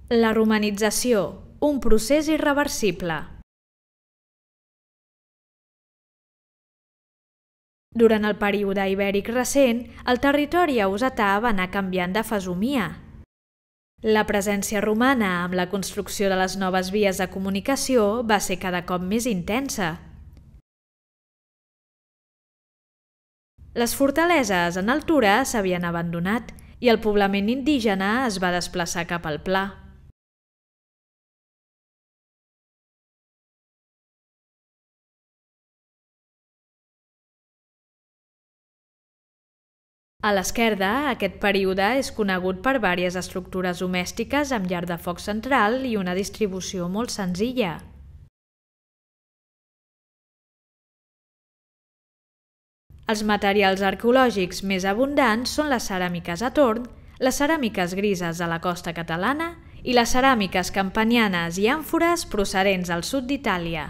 La romanització, un procés irreversible. Durant el període ibèric recent, el territori eusetà va anar canviant de fesomia. La presència romana amb la construcció de les noves vies de comunicació va ser cada cop més intensa. Les fortaleses en altura s'havien abandonat i el poblament indígena es va desplaçar cap al pla. A l'esquerda, aquest període és conegut per diverses estructures domèstiques amb llar de foc central i una distribució molt senzilla. Els materials arqueològics més abundants són les ceràmiques a torn, les ceràmiques grises de la costa catalana i les ceràmiques campanianes i àmfores procedents del sud d'Itàlia.